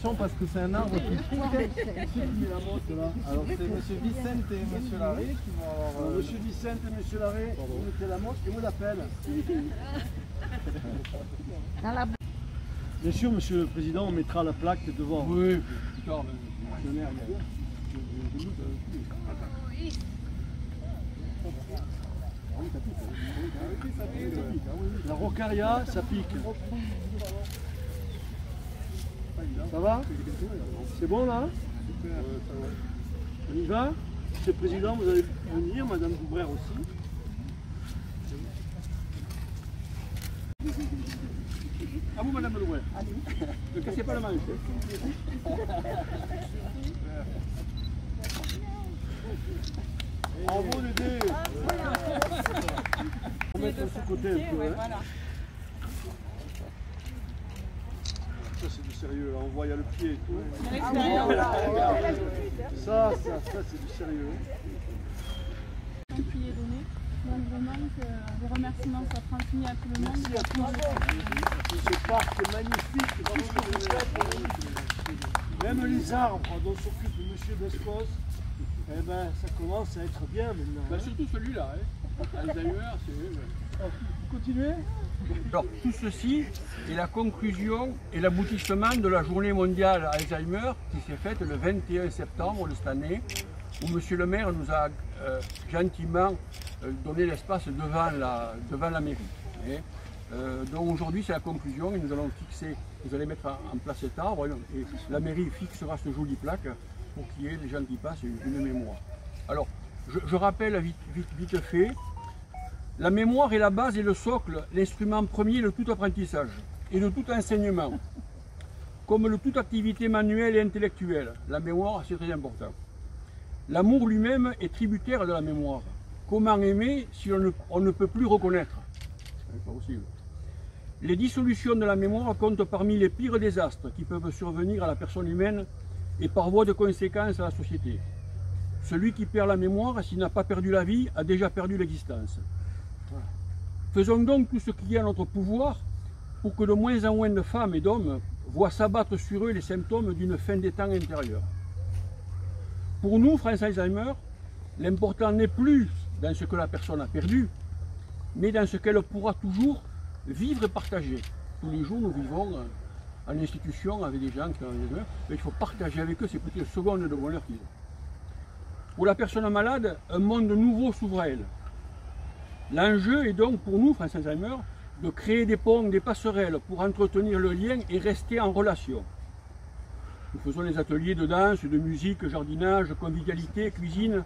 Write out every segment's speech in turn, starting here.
Parce que c'est un arbre qui alors c'est monsieur Vicente et monsieur Larrey qui vont avoir... Monsieur Vicente et monsieur Larrey, vous mettez la montre et moi l'appelle. Bien sûr, monsieur le président, on mettra la plaque devant. Oui, plus tard, la rocaria, ça pique. Ça va? C'est bon là? On y va? Monsieur le président, vous allez venir, madame Doubrère aussi. À vous, madame Doubrère. Ne cassez pas la manche. Bravo les deux. On va mettre ce côté un peu. Hein. Ça c'est du sérieux, là. On voit il y a le pied et tout. Ça c'est du sérieux. Qui est donné. Donc vraiment que les remerciements soient transmis à tout le monde. Merci à tous. Ce parc est magnifique, tout ce que vous faites. Même les arbres dont s'occupe monsieur Bescos, eh ben, ça commence à être bien maintenant. Bah, surtout celui-là, hein. Alzheimer, c'est... Continuez. Alors, tout ceci est la conclusion et l'aboutissement de la journée mondiale Alzheimer qui s'est faite le 21 septembre de cette année, où monsieur le maire nous a gentiment donné l'espace devant la mairie. Et, donc aujourd'hui c'est la conclusion et nous allons fixer, vous allez mettre en place cet arbre et la mairie fixera ce joli plaque pour qu'il y ait les gens qui passent une mémoire. Alors je rappelle vite fait, la mémoire est la base et le socle, l'instrument premier de tout apprentissage et de tout enseignement. Comme de toute activité manuelle et intellectuelle, la mémoire c'est très important. L'amour lui-même est tributaire de la mémoire. Comment aimer si on ne peut plus reconnaître? C'est pas possible. Les dissolutions de la mémoire comptent parmi les pires désastres qui peuvent survenir à la personne humaine et par voie de conséquence à la société. Celui qui perd la mémoire, s'il n'a pas perdu la vie, a déjà perdu l'existence. Voilà. Faisons donc tout ce qui est à notre pouvoir pour que de moins en moins de femmes et d'hommes voient s'abattre sur eux les symptômes d'une fin des temps intérieure. Pour nous, France Alzheimer, l'important n'est plus dans ce que la personne a perdu, mais dans ce qu'elle pourra toujours vivre et partager. Tous les jours, nous vivons en institution avec des gens qui ont Alzheimer, mais il faut partager avec eux ces petites secondes de bonheur qu'ils ont. Pour la personne malade, un monde nouveau s'ouvre à elle. L'enjeu est donc pour nous, France Alzheimer, de créer des ponts, des passerelles pour entretenir le lien et rester en relation. Nous faisons des ateliers de danse, de musique, jardinage, convivialité, cuisine.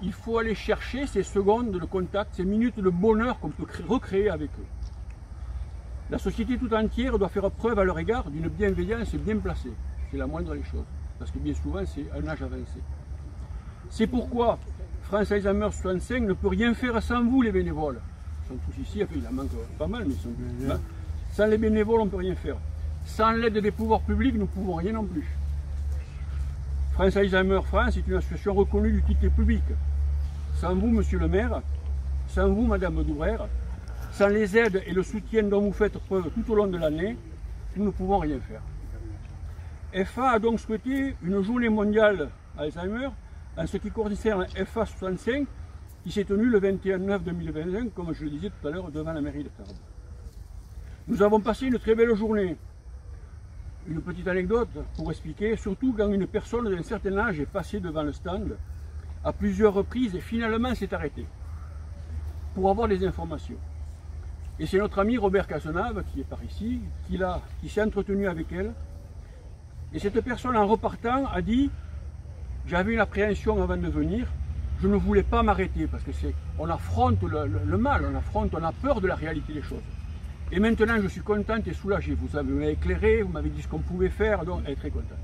Il faut aller chercher ces secondes de contact, ces minutes de bonheur qu'on peut recréer avec eux. La société tout entière doit faire preuve à leur égard d'une bienveillance bien placée. C'est la moindre des choses, parce que bien souvent c'est un âge avancé. C'est pourquoi France Alzheimer 65 ne peut rien faire sans vous les bénévoles. Ils sont tous ici, enfin, il en manque pas mal, mais ils sont là. Sans les bénévoles on ne peut rien faire. Sans l'aide des pouvoirs publics, nous ne pouvons rien non plus. France Alzheimer France est une association reconnue d'utilité publique. Sans vous, monsieur le maire, sans vous, madame Doubrère, sans les aides et le soutien dont vous faites preuve tout au long de l'année, nous ne pouvons rien faire. FA a donc souhaité une journée mondiale Alzheimer en ce qui concerne FA 65 qui s'est tenue le 21/9/2021, comme je le disais tout à l'heure, devant la mairie de Tarbes. Nous avons passé une très belle journée. Une petite anecdote pour expliquer, surtout quand une personne d'un certain âge est passée devant le stand à plusieurs reprises et finalement s'est arrêtée pour avoir des informations. Et c'est notre ami Robert Cazenave, qui est par ici, qui s'est entretenu avec elle. Et cette personne, en repartant, a dit « J'avais une appréhension avant de venir, je ne voulais pas m'arrêter, parce que on affronte le mal, on a peur de la réalité des choses. Et maintenant, je suis contente et soulagée. Vous m'avez éclairé, vous m'avez dit ce qu'on pouvait faire, donc elle est très contente.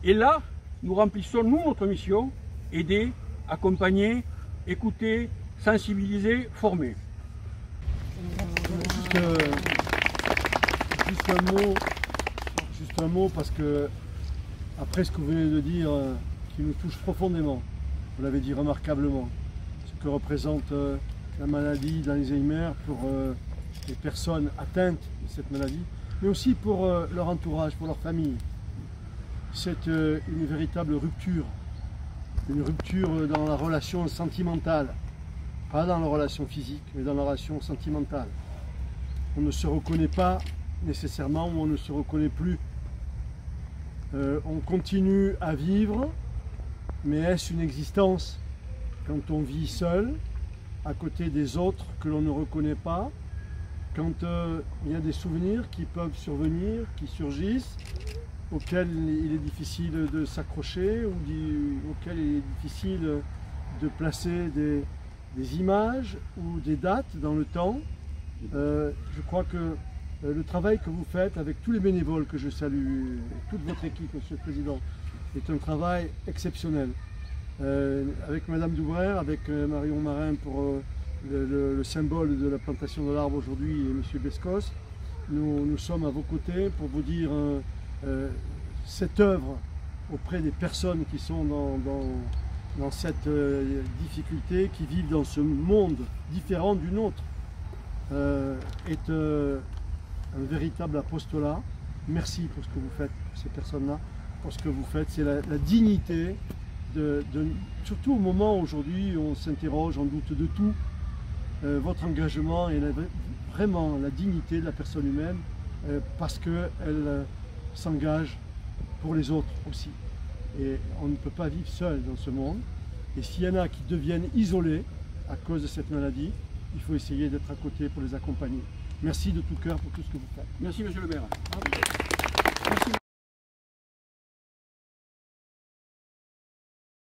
Et là, nous remplissons, nous, notre mission, aider, accompagner, écouter, sensibiliser, former. Juste un mot, parce que, après ce que vous venez de dire, qui nous touche profondément, vous l'avez dit remarquablement, ce que représente la maladie d'Alzheimer pour les personnes atteintes de cette maladie, mais aussi pour leur entourage, pour leur famille. c'est une véritable rupture. Une rupture dans la relation sentimentale. Pas dans la relation physique, mais dans la relation sentimentale. On ne se reconnaît pas nécessairement ou on ne se reconnaît plus. On continue à vivre, mais est-ce une existence quand on vit seul, à côté des autres que l'on ne reconnaît pas, quand il y a des souvenirs qui peuvent survenir, qui surgissent, auxquels il est difficile de s'accrocher ou auxquels il est difficile de placer des images ou des dates dans le temps. Je crois que le travail que vous faites avec tous les bénévoles que je salue, toute votre équipe, Monsieur le Président, est un travail exceptionnel. Avec Madame Doubrère, avec Marion Marin pour le symbole de la plantation de l'arbre aujourd'hui et Monsieur Bescos, nous sommes à vos côtés pour vous dire cette œuvre auprès des personnes qui sont dans cette difficulté, qui vivent dans ce monde différent du nôtre, est un véritable apostolat. Merci pour ce que vous faites pour ces personnes-là, pour ce que vous faites. C'est la dignité, surtout au moment aujourd'hui où on s'interroge, on doute de tout. Votre engagement est vraiment la dignité de la personne humaine parce qu'elle s'engage pour les autres aussi. Et on ne peut pas vivre seul dans ce monde. Et s'il y en a qui deviennent isolés à cause de cette maladie, il faut essayer d'être à côté pour les accompagner. Merci de tout cœur pour tout ce que vous faites. Merci, Monsieur le maire.